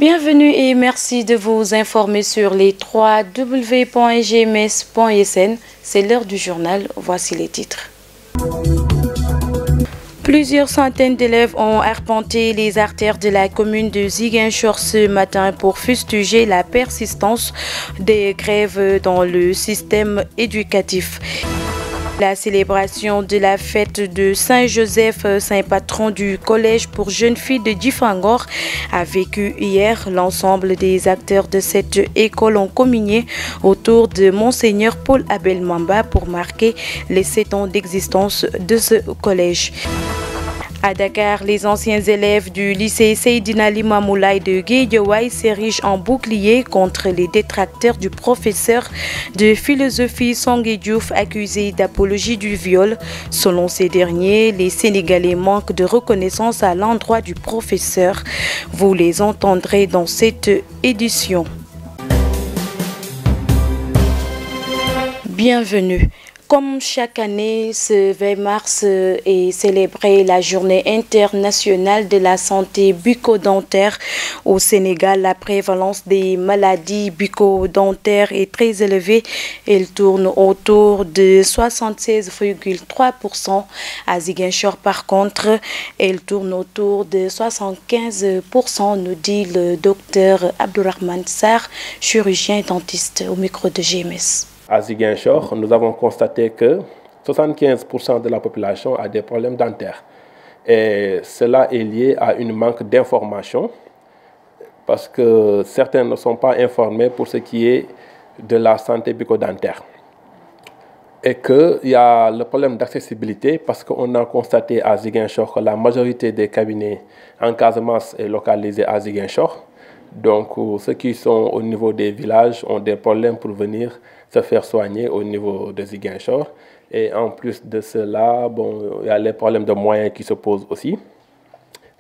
Bienvenue et merci de vous informer sur les www.gms.sn. C'est l'heure du journal, voici les titres. Plusieurs centaines d'élèves ont arpenté les artères de la commune de Ziguinchor ce matin pour fustiger la persistance des grèves dans le système éducatif. La célébration de la fête de Saint-Joseph, saint patron du collège pour jeunes filles de Difangor, a vécu hier. L'ensemble des acteurs de cette école ont communié autour de Monseigneur Paul Abel Mamba pour marquer les 7 ans d'existence de ce collège. À Dakar, les anciens élèves du lycée Seydina Limamou Laye de Guédiawaye s'érigent en bouclier contre les détracteurs du professeur de philosophie Sangué Diouf accusé d'apologie du viol. Selon ces derniers, les Sénégalais manquent de reconnaissance à l'endroit du professeur. Vous les entendrez dans cette édition. Bienvenue. Comme chaque année, ce 20 mars est célébrée la journée internationale de la santé bucco-dentaire. Au Sénégal, la prévalence des maladies bucco-dentaires est très élevée. Elle tourne autour de 76,3%. À Ziguinchor, par contre, elle tourne autour de 75%, nous dit le docteur Abdourahmane Sarr, chirurgien et dentiste au micro de GMS. À Ziguinchor, nous avons constaté que 75% de la population a des problèmes dentaires. Et cela est lié à un manque d'information parce que certains ne sont pas informés pour ce qui est de la santé bucco-dentaire. Et qu'il y a le problème d'accessibilité parce qu'on a constaté à Ziguinchor que la majorité des cabinets en Casamance est localisée à Ziguinchor. Donc, ceux qui sont au niveau des villages ont des problèmes pour venir se faire soigner au niveau de Ziguinchor. Et en plus de cela, il y a les problèmes de moyens qui se posent aussi.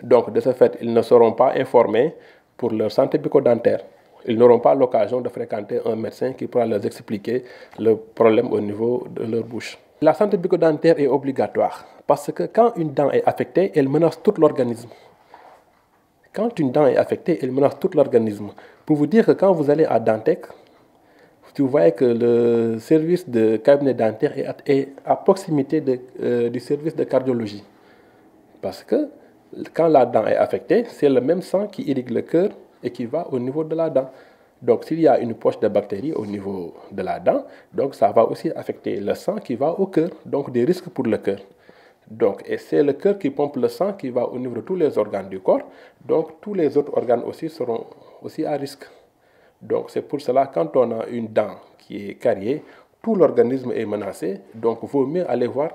Donc, de ce fait, ils ne seront pas informés pour leur santé bucco-dentaire. Ils n'auront pas l'occasion de fréquenter un médecin qui pourra leur expliquer le problème au niveau de leur bouche. La santé bucco-dentaire est obligatoire parce que quand une dent est affectée, elle menace tout l'organisme. Quand une dent est affectée, elle menace tout l'organisme. Pour vous dire que quand vous allez à Dantec, vous voyez que le service de cabinet dentaire est à proximité du service de cardiologie. Parce que quand la dent est affectée, c'est le même sang qui irrigue le cœur et qui va au niveau de la dent. Donc s'il y a une poche de bactéries au niveau de la dent, donc ça va aussi affecter le sang qui va au cœur, donc des risques pour le cœur. Donc, et c'est le cœur qui pompe le sang qui va au niveau de tous les organes du corps. Donc, tous les autres organes aussi seront aussi à risque. Donc, c'est pour cela, quand on a une dent qui est cariée, tout l'organisme est menacé. Donc, il vaut mieux aller voir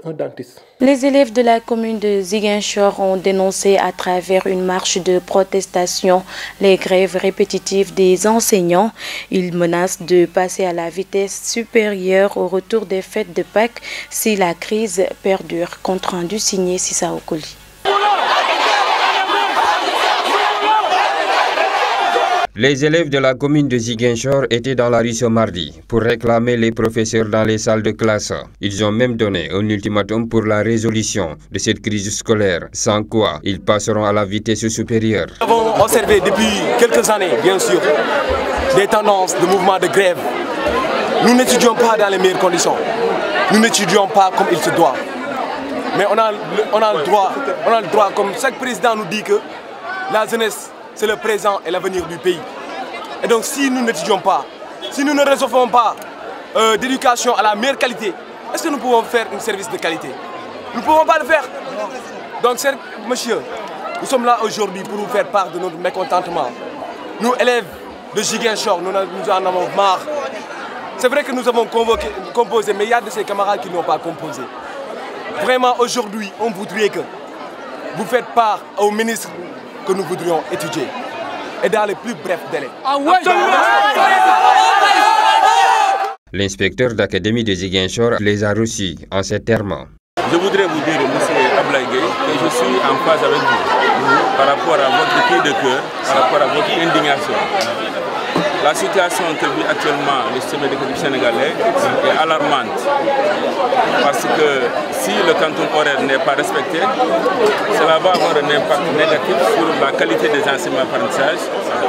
un dentiste. Les élèves de la commune de Ziguinchor ont dénoncé à travers une marche de protestation les grèves répétitives des enseignants. Ils menacent de passer à la vitesse supérieure au retour des fêtes de Pâques si la crise perdure. Compte rendu signé Sissa Okoli. Les élèves de la commune de Ziguinchor étaient dans la rue ce mardi pour réclamer les professeurs dans les salles de classe. Ils ont même donné un ultimatum pour la résolution de cette crise scolaire, sans quoi ils passeront à la vitesse supérieure. Nous avons observé depuis quelques années, bien sûr, des tendances de mouvements de grève. Nous n'étudions pas dans les meilleures conditions. Nous n'étudions pas comme il se doit. Mais on a le droit, comme chaque président nous dit que la jeunesse, c'est le présent et l'avenir du pays. Et donc si nous n'étudions pas, si nous ne recevons pas d'éducation à la meilleure qualité, est-ce que nous pouvons faire un service de qualité? Nous ne pouvons pas le faire. Donc monsieur, nous sommes là aujourd'hui pour vous faire part de notre mécontentement. Nous, élèves de Ziguinchor, nous en avons marre. C'est vrai que nous avons composé, mais il y a de ces camarades qui n'ont pas composé. Vraiment, aujourd'hui, on voudrait que vous faites part au ministre que nous voudrions étudier et dans les plus brefs délais. L'inspecteur d'académie de Ziguinchor les a reçus en ces termes. Je voudrais vous dire, M. Ablaye Gueye, que je suis en phase avec vous par rapport à votre cri de cœur, par rapport à votre indignation. la situation que vit actuellement le système éducatif sénégalais est alarmante. Parce que si le quantum horaire n'est pas respecté, cela va avoir un impact négatif sur la qualité des enseignements d'apprentissage,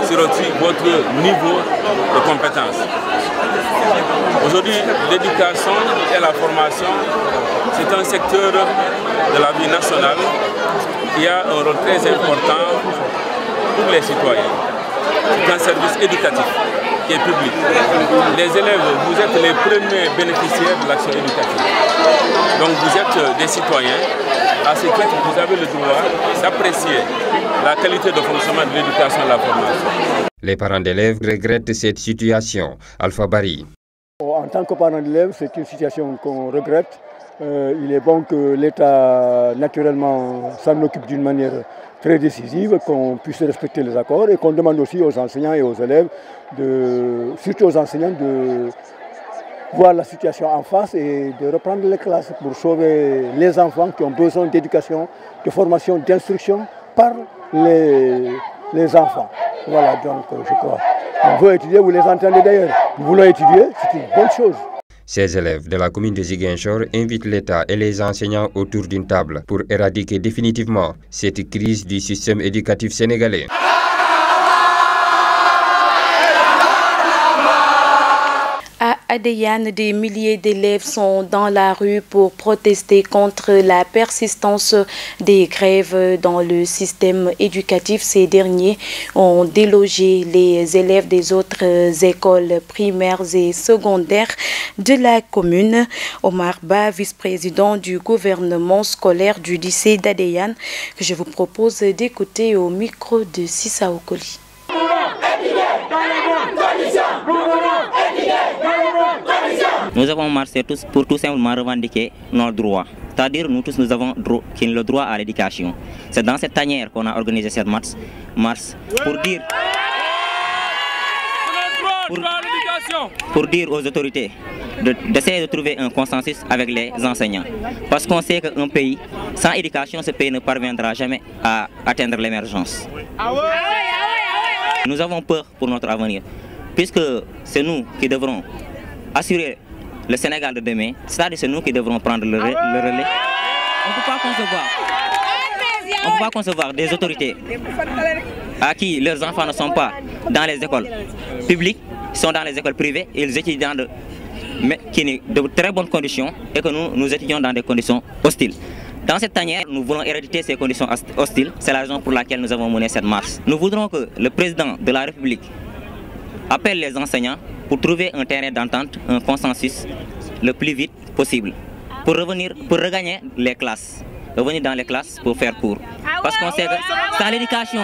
sur aussi votre niveau de compétence. Aujourd'hui, l'éducation et la formation, c'est un secteur de la vie nationale qui a un rôle très important pour les citoyens. C'est un service éducatif qui est public. Les élèves, vous êtes les premiers bénéficiaires de l'action éducative. Donc vous êtes des citoyens. À ce titre, vous avez le droit d'apprécier la qualité de fonctionnement de l'éducation et de la formation. Les parents d'élèves regrettent cette situation. Alpha Bari. En tant que parent d'élèves, c'est une situation qu'on regrette. Il est bon que l'État, naturellement, s'en occupe d'une manière très décisive, qu'on puisse respecter les accords et qu'on demande aussi aux enseignants et aux élèves, surtout aux enseignants, de voir la situation en face et de reprendre les classes pour sauver les enfants qui ont besoin d'éducation, de formation, d'instruction par les enfants. Voilà, donc je crois. On veut étudier, vous les entendez d'ailleurs. Nous voulons étudier, c'est une bonne chose. Ces élèves de la commune de Ziguinchor invitent l'État et les enseignants autour d'une table pour éradiquer définitivement cette crise du système éducatif sénégalais. À Adéane, des milliers d'élèves sont dans la rue pour protester contre la persistance des grèves dans le système éducatif. Ces derniers ont délogé les élèves des autres écoles primaires et secondaires de la commune. Omar Ba, vice-président du gouvernement scolaire du lycée d'Adéane, que je vous propose d'écouter au micro de Sissa Okoli. Nous avons marché tous pour tout simplement revendiquer nos droits. C'est-à-dire nous tous nous avons le droit à l'éducation. C'est dans cette tanière qu'on a organisé cette marche pour dire aux autorités d'essayer de trouver un consensus avec les enseignants. Parce qu'on sait qu'un pays sans éducation, ce pays ne parviendra jamais à atteindre l'émergence. Nous avons peur pour notre avenir, puisque c'est nous qui devrons assurer le Sénégal de demain, c'est-à-dire c'est nous qui devrons prendre le relais. On ne peut pas concevoir des autorités à qui leurs enfants ne sont pas dans les écoles publiques, sont dans les écoles privées, et ils étudient de très bonnes conditions et que nous étudions dans des conditions hostiles. Dans cette tanière, nous voulons éradiquer ces conditions hostiles. C'est la raison pour laquelle nous avons mené cette marche. Nous voudrons que le président de la République appelle les enseignants pour trouver un terrain d'entente, un consensus le plus vite possible, pour regagner les classes, revenir dans les classes pour faire cours. Parce qu'on sait que sans l'éducation,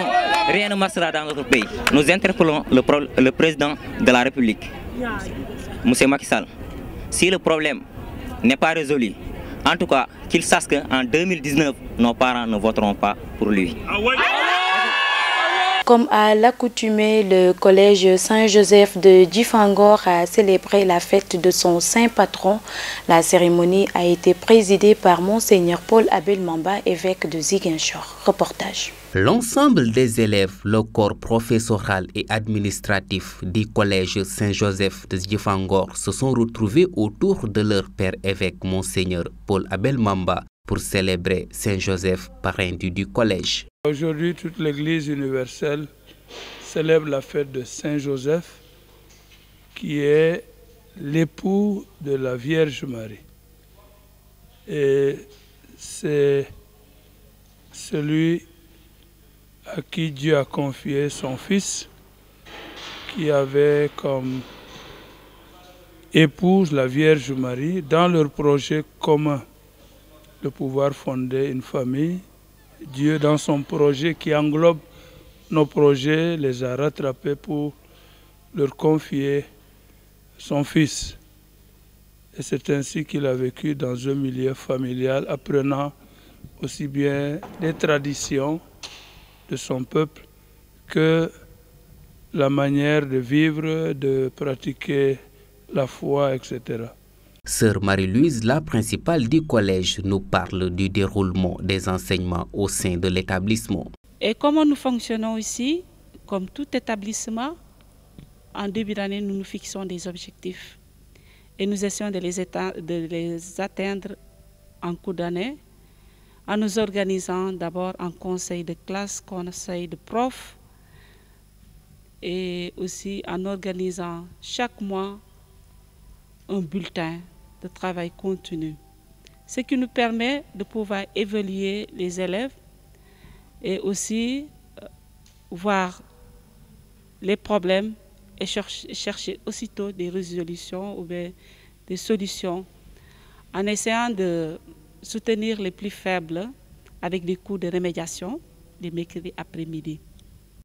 rien ne marchera dans notre pays. Nous interpellons le président de la République, M. Macky Sall. Si le problème n'est pas résolu, en tout cas, qu'il sache qu'en 2019, nos parents ne voteront pas pour lui. Comme à l'accoutumée, le collège Saint-Joseph de Djifangor a célébré la fête de son saint patron. La cérémonie a été présidée par Monseigneur Paul Abel Mamba, évêque de Ziguinchor. Reportage. L'ensemble des élèves, le corps professoral et administratif du collège Saint-Joseph de Djifangor se sont retrouvés autour de leur père évêque Monseigneur Paul Abel Mamba pour célébrer Saint-Joseph, parrain du collège. Aujourd'hui, toute l'Église universelle célèbre la fête de Saint-Joseph, qui est l'époux de la Vierge Marie. Et c'est celui à qui Dieu a confié son fils, qui avait comme épouse la Vierge Marie dans leur projet commun de pouvoir fonder une famille. Dieu, dans son projet qui englobe nos projets, les a rattrapés pour leur confier son fils. Et c'est ainsi qu'il a vécu dans un milieu familial, apprenant aussi bien les traditions de son peuple que la manière de vivre, de pratiquer la foi, etc. Sœur Marie-Louise, la principale du collège, nous parle du déroulement des enseignements au sein de l'établissement. Et comment nous fonctionnons ici, comme tout établissement, en début d'année, nous nous fixons des objectifs et nous essayons de les atteindre en cours d'année en nous organisant d'abord en conseil de classe, conseil de profs et aussi en organisant chaque mois un bulletin de travail continu. Ce qui nous permet de pouvoir évaluer les élèves et aussi voir les problèmes et chercher aussitôt des résolutions ou bien des solutions en essayant de soutenir les plus faibles avec des cours de rémédiation les mercredis après-midi.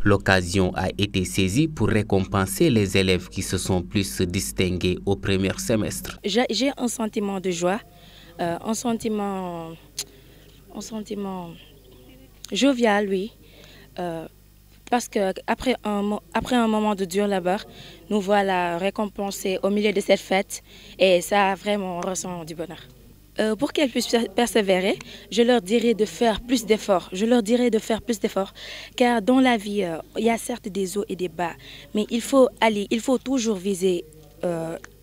L'occasion a été saisie pour récompenser les élèves qui se sont plus distingués au premier semestre. J'ai un sentiment de joie, un sentiment jovial, oui. Parce qu'après un moment de dur labeur, nous voilà récompensés au milieu de cette fête et ça vraiment on ressent du bonheur. Pour qu'elles puissent persévérer, je leur dirais de faire plus d'efforts. Car dans la vie, il y a certes des hauts et des bas, mais il faut toujours viser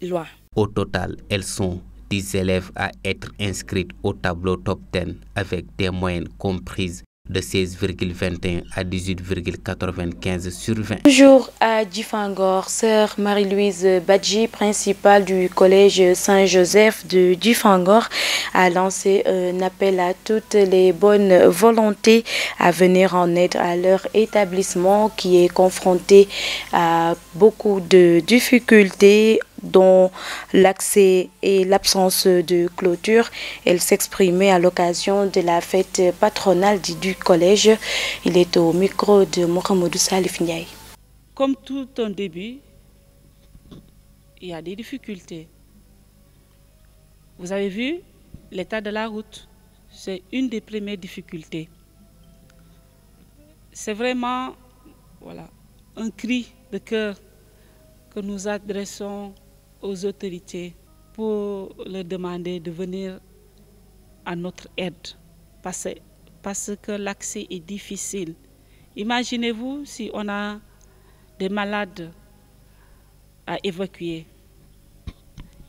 loin. Au total, elles sont 10 élèves à être inscrites au tableau top 10 avec des moyennes comprises de 16,21 à 18,95 sur 20. Toujours à Djifangor, sœur Marie-Louise Badji, principale du collège Saint-Joseph de Djifangor, a lancé un appel à toutes les bonnes volontés à venir en aide à leur établissement qui est confronté à beaucoup de difficultés dont l'accès et l'absence de clôture. Elle s'exprimait à l'occasion de la fête patronale du collège. Il est au micro de Mohamedou Salif Ndiaye. Comme tout un début, il y a des difficultés. Vous avez vu l'état de la route, c'est une des premières difficultés. C'est vraiment un cri de cœur que nous adressons aux autorités pour leur demander de venir à notre aide parce que l'accès est difficile. Imaginez-vous si on a des malades à évacuer.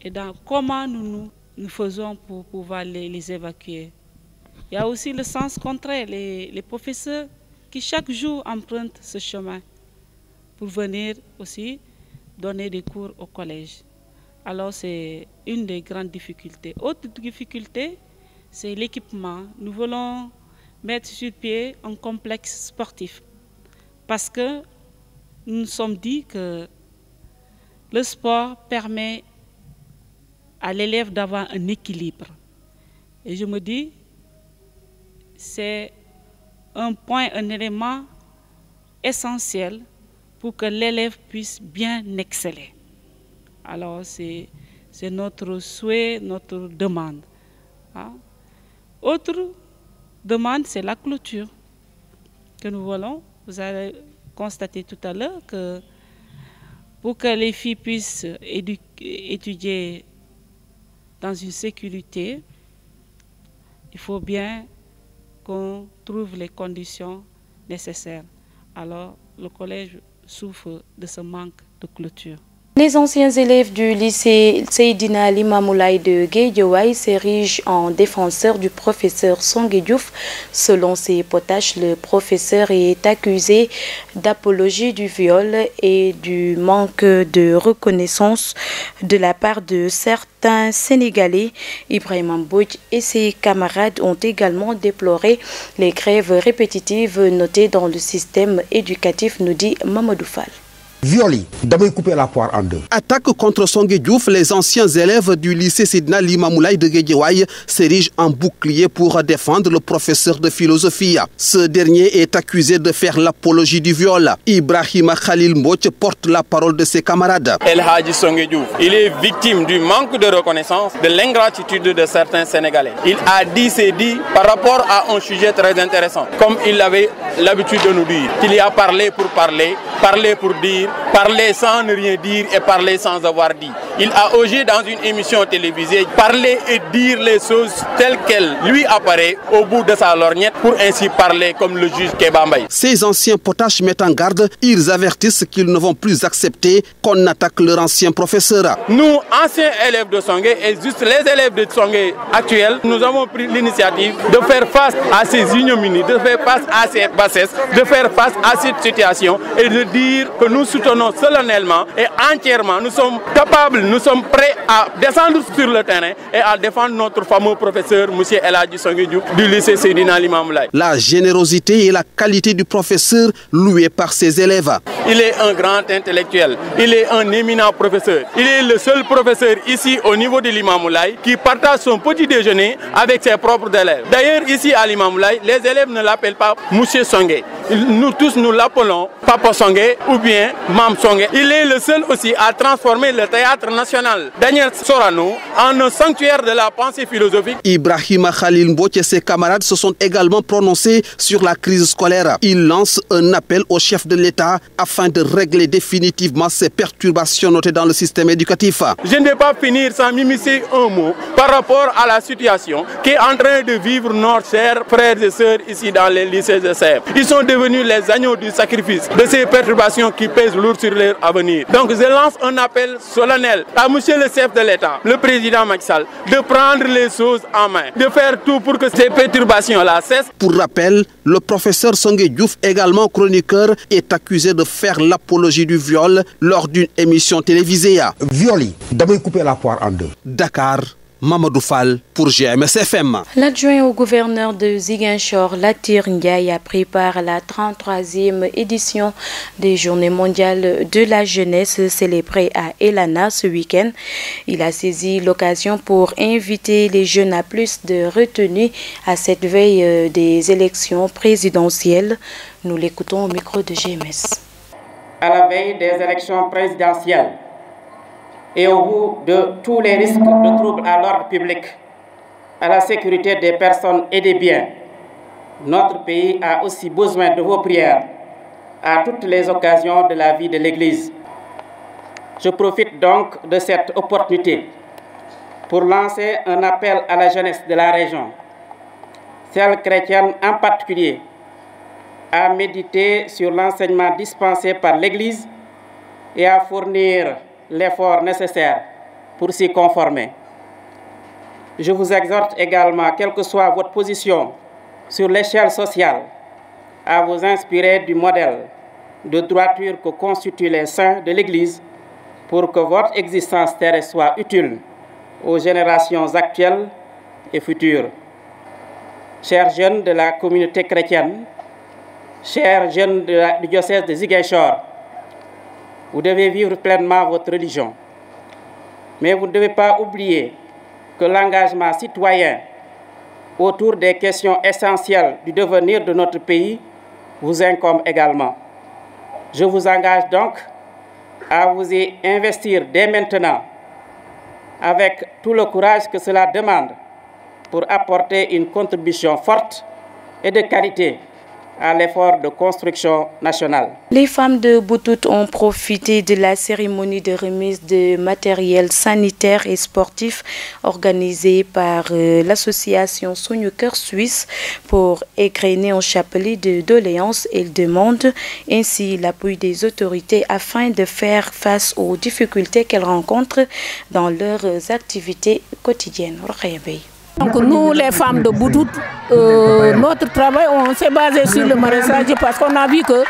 Et donc, comment nous faisons pour pouvoir les évacuer? Il y a aussi le sens contraire, les professeurs qui chaque jour empruntent ce chemin pour venir aussi donner des cours au collège. Alors c'est une des grandes difficultés. Autre difficulté, c'est l'équipement. Nous voulons mettre sur pied un complexe sportif parce que nous nous sommes dit que le sport permet à l'élève d'avoir un équilibre. Et je me dis, c'est un élément essentiel pour que l'élève puisse bien exceller. Alors c'est notre souhait, notre demande. Autre demande, c'est la clôture que nous voulons. Vous avez constaté tout à l'heure que pour que les filles puissent étudier dans une sécurité, il faut bien qu'on trouve les conditions nécessaires. Alors le collège souffre de ce manque de clôture. Les anciens élèves du lycée Seydina Limamoulaye de Guédiawaye s'érigent en défenseurs du professeur Songué Diouf. Selon ces potaches, le professeur est accusé d'apologie du viol et du manque de reconnaissance de la part de certains Sénégalais. Ibrahim Mbodj et ses camarades ont également déploré les grèves répétitives notées dans le système éducatif, nous dit Mamadou Fall. Violi, d'abord couper la poire en deux. Attaque contre Songué Diouf, les anciens élèves du lycée Seydina Limamoulaye de Guédiawaye s'érigent en bouclier pour défendre le professeur de philosophie. Ce dernier est accusé de faire l'apologie du viol. Ibrahima Khalil Mbodj porte la parole de ses camarades. El Hadji Songué Diouf, il est victime du manque de reconnaissance, de l'ingratitude de certains Sénégalais. Il a dit ses dits par rapport à un sujet très intéressant, comme il avait l'habitude de nous dire, qu'il y a parlé pour parler, parler pour dire, parler sans ne rien dire et parler sans avoir dit. Il a osé dans une émission télévisée parler et dire les choses telles qu'elles lui apparaissent au bout de sa lorgnette pour ainsi parler comme le juge Kéba Mbaye. Ces anciens potaches mettent en garde, ils avertissent qu'ils ne vont plus accepter qu'on attaque leur ancien professeur. Nous, anciens élèves de Songué et juste les élèves de Songué actuels, nous avons pris l'initiative de faire face à ces ignominies, de faire face à ces bassesses, de faire face à cette situation et de dire que nous soutenons solennellement et entièrement, nous sommes capables, nous sommes prêts à descendre sur le terrain et à défendre notre fameux professeur, M. El Hadji Songué Diouf, du lycée Seydina Limamou Laye. La générosité et la qualité du professeur louée par ses élèves. Il est un grand intellectuel, il est un éminent professeur. Il est le seul professeur ici au niveau de Limamou Laye qui partage son petit déjeuner avec ses propres élèves. D'ailleurs, ici à Limamou Laye, les élèves ne l'appellent pas Monsieur Songué. Nous tous, nous l'appelons Papa Songué ou bien Mam Songué. Il est le seul aussi à transformer le théâtre national Daniel Sorano en un sanctuaire de la pensée philosophique. Ibrahima Khalil Mbouch et ses camarades se sont également prononcés sur la crise scolaire. Ils lancent un appel au chef de l'État afin de régler définitivement ces perturbations notées dans le système éducatif. Je ne vais pas finir sans m'immiscer un mot par rapport à la situation qui est en train de vivre nos chers frères et sœurs ici dans les lycées de Sèvres. Ils sont devenus les agneaux du sacrifice de ces perturbations qui pèsent lourd sur leur avenir. Donc je lance un appel solennel à monsieur le chef de l'État, le président Macky Sall, de prendre les choses en main, de faire tout pour que ces perturbations-là cessent. Pour rappel, le professeur Songué Diouf, également chroniqueur, est accusé de faire l'apologie du viol lors d'une émission télévisée. Violi, d'abord couper la poire en deux. Dakar, Mamadou Fall pour GMS FM. L'adjoint au gouverneur de Ziguinchor, Latir Ndiaye, prépare la 33e édition des Journées mondiales de la jeunesse célébrées à Elana ce week-end. Il a saisi l'occasion pour inviter les jeunes à plus de retenue à cette veille des élections présidentielles. Nous l'écoutons au micro de GMS. À la veille des élections présidentielles et au bout de tous les risques de troubles à l'ordre public, à la sécurité des personnes et des biens, notre pays a aussi besoin de vos prières à toutes les occasions de la vie de l'Église. Je profite donc de cette opportunité pour lancer un appel à la jeunesse de la région, celle chrétienne en particulier, à méditer sur l'enseignement dispensé par l'Église et à fournir l'effort nécessaire pour s'y conformer. Je vous exhorte également, quelle que soit votre position sur l'échelle sociale, à vous inspirer du modèle de droiture que constituent les saints de l'Église pour que votre existence terrestre soit utile aux générations actuelles et futures. Chers jeunes de la communauté chrétienne, chers jeunes du diocèse de Ziguinchor, vous devez vivre pleinement votre religion. Mais vous ne devez pas oublier que l'engagement citoyen autour des questions essentielles du devenir de notre pays vous incombe également. Je vous engage donc à vous y investir dès maintenant avec tout le courage que cela demande pour apporter une contribution forte et de qualité à l'effort de construction nationale. Les femmes de Boutout ont profité de la cérémonie de remise de matériel sanitaire et sportif organisée par l'association Suñu Kër Suisse pour égrener un chapelet de doléances. Elles demandent ainsi l'appui des autorités afin de faire face aux difficultés qu'elles rencontrent dans leurs activités quotidiennes. Donc nous, les femmes de Boutout, notre travail, on s'est basé sur le maraîchage parce qu'on a vu que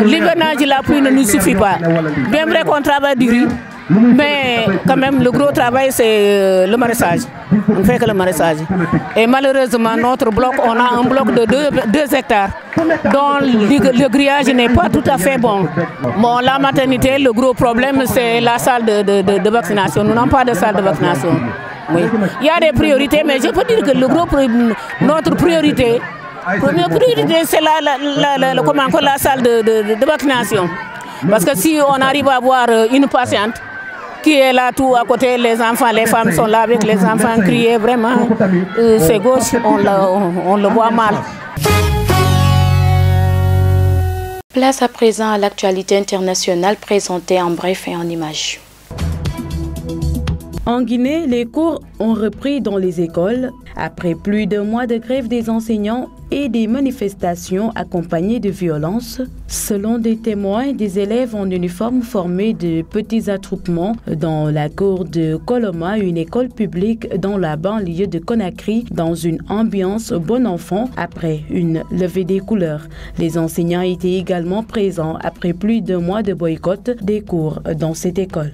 l'hivernage et la pluie ne nous suffit pas. Bien vrai qu'on travaille du riz, mais quand même le gros travail c'est le maraîchage. On ne fait que le maraîchage. Et malheureusement, notre bloc, on a un bloc de 2 hectares dont le grillage n'est pas tout à fait bon. Bon, la maternité, le gros problème c'est la salle de vaccination. Nous n'avons pas de salle de vaccination. Oui. Il y a des priorités, mais je peux dire que notre priorité, première priorité, c'est la salle de vaccination. Parce que si on arrive à avoir une patiente qui est là tout à côté, les enfants, les femmes sont là avec les enfants, crier vraiment, c'est gauche, on le voit mal. Place à présent à l'actualité internationale présentée en bref et en images. En Guinée, les cours ont repris dans les écoles après plus d'un mois de grève des enseignants et des manifestations accompagnées de violences. Selon des témoins, des élèves en uniforme formaient de petits attroupements dans la cour de Koloma, une école publique dans la banlieue de Conakry, dans une ambiance bon enfant après une levée des couleurs. Les enseignants étaient également présents après plus d'un mois de boycott des cours dans cette école.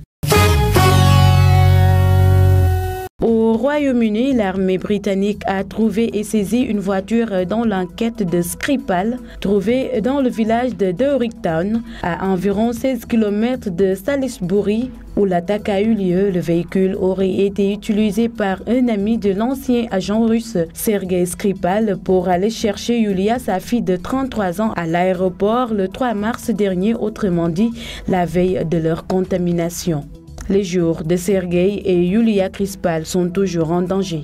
Au Royaume-Uni, l'armée britannique a trouvé et saisi une voiture dans l'enquête de Skripal, trouvée dans le village de Dorricktown, à environ 16 km de Salisbury, où l'attaque a eu lieu. Le véhicule aurait été utilisé par un ami de l'ancien agent russe, Sergei Skripal, pour aller chercher Yulia, sa fille de 33 ans, à l'aéroport le 3 mars dernier, autrement dit, la veille de leur contamination. Les jours de Sergei et Yulia Skripal sont toujours en danger.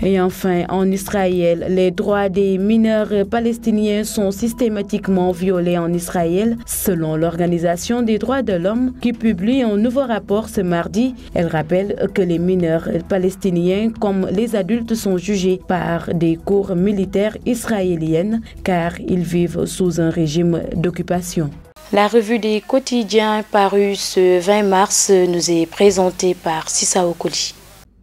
Et enfin, en Israël, les droits des mineurs palestiniens sont systématiquement violés en Israël, selon l'Organisation des droits de l'homme qui publie un nouveau rapport ce mardi. Elle rappelle que les mineurs palestiniens comme les adultes sont jugés par des cours militaires israéliennes car ils vivent sous un régime d'occupation. La revue des quotidiens parue ce 20 mars nous est présentée par Sissa Okoli.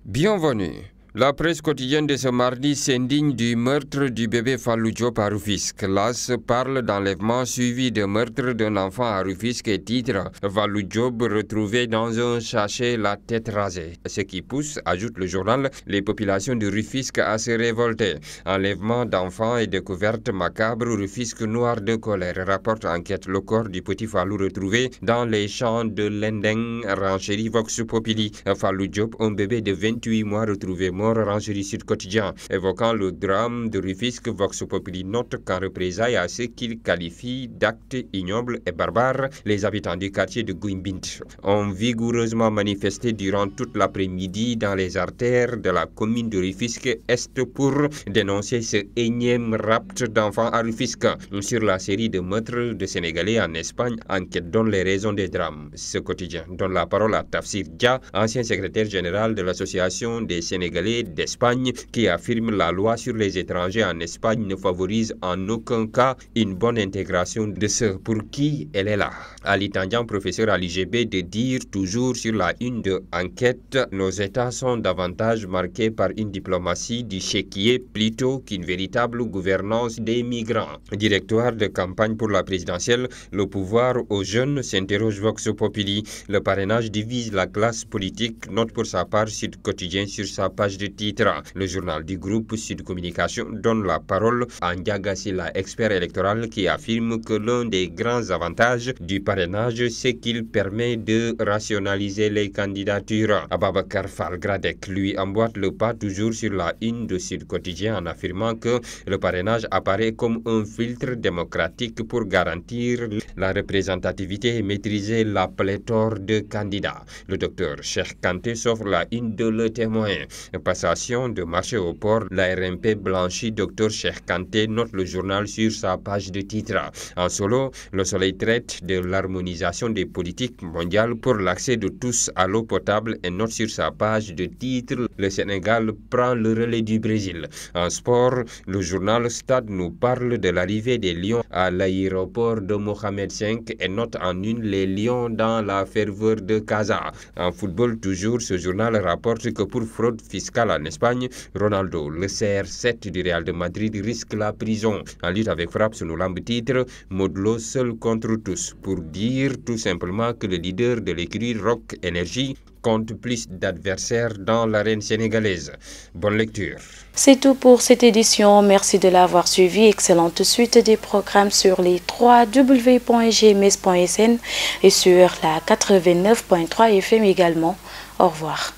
Bienvenue. La presse quotidienne de ce mardi s'indigne du meurtre du bébé Fallou Diop à Rufisque. L'AS parle d'enlèvement suivi de meurtre d'un enfant à Rufisque et titre « Fallou Diop retrouvé dans un sachet la tête rasée ». Ce qui pousse, ajoute le journal, les populations de Rufisque à se révolter. Enlèvement d'enfants et découverte macabre, Rufisque noir de colère. Rapporte enquête le corps du petit Fallou retrouvé dans les champs de Lendeng, Ranchéri Vox Populi. Fallou Diop, un bébé de 28 mois retrouvé mort, Ranchéri Sud Quotidien. Évoquant le drame de Rufisque, Vox Populi note qu'en représailles à ce qu'il qualifie d'actes ignobles et barbares, les habitants du quartier de Gouimbint ont vigoureusement manifesté durant toute l'après-midi dans les artères de la commune de Rufisque Est pour dénoncer ce énième rapt d'enfants à Rufisque. Sur la série de meurtres de Sénégalais en Espagne, enquête donne les raisons des drames. Ce quotidien donne la parole à Tafsir Dia, ancien secrétaire général de l'Association des Sénégalais d'Espagne, qui affirme la loi sur les étrangers en Espagne ne favorise en aucun cas une bonne intégration de ceux pour qui elle est là. Ali Tandian, professeur à l'IGB, de dire toujours sur la une de enquête, nos États sont davantage marqués par une diplomatie du chéquier plutôt qu'une véritable gouvernance des migrants. Directoire de campagne pour la présidentielle, le pouvoir aux jeunes, s'interroge Vox Populi. Le parrainage divise la classe politique, note pour sa part Sud Quotidien sur sa page de titre. Le journal du groupe Sud Communication donne la parole à Ndiaga Sylla, expert électoral, qui affirme que l'un des grands avantages du parrainage, c'est qu'il permet de rationaliser les candidatures. Ababacar Fall Gradec lui emboîte le pas toujours sur la une de Sud Quotidien en affirmant que le parrainage apparaît comme un filtre démocratique pour garantir la représentativité et maîtriser la pléthore de candidats. Le docteur Cheikh Kanté s'offre la une de Le Témoin. Passation de marché au port, la RMP blanchit, Dr Cheikh Kanté, note le journal sur sa page de titre. En solo, Le Soleil traite de l'harmonisation des politiques mondiales pour l'accès de tous à l'eau potable et note sur sa page de titre, le Sénégal prend le relais du Brésil. En sport, le journal Stade nous parle de l'arrivée des Lions à l'aéroport de Mohamed V et note en une les Lions dans la ferveur de Casa. En football, toujours, ce journal rapporte que pour fraude fiscale en Espagne, Ronaldo, le CR7 du Real de Madrid, risque la prison. En lutte avec frappe, sur nos lampes titre, Modlo seul contre tous, pour dire tout simplement que le leader de l'écurie Rock Energy compte plus d'adversaires dans l'arène sénégalaise. Bonne lecture. C'est tout pour cette édition. Merci de l'avoir suivi. Excellente suite des programmes sur les www.gms.sn et sur la 89.3 FM également. Au revoir.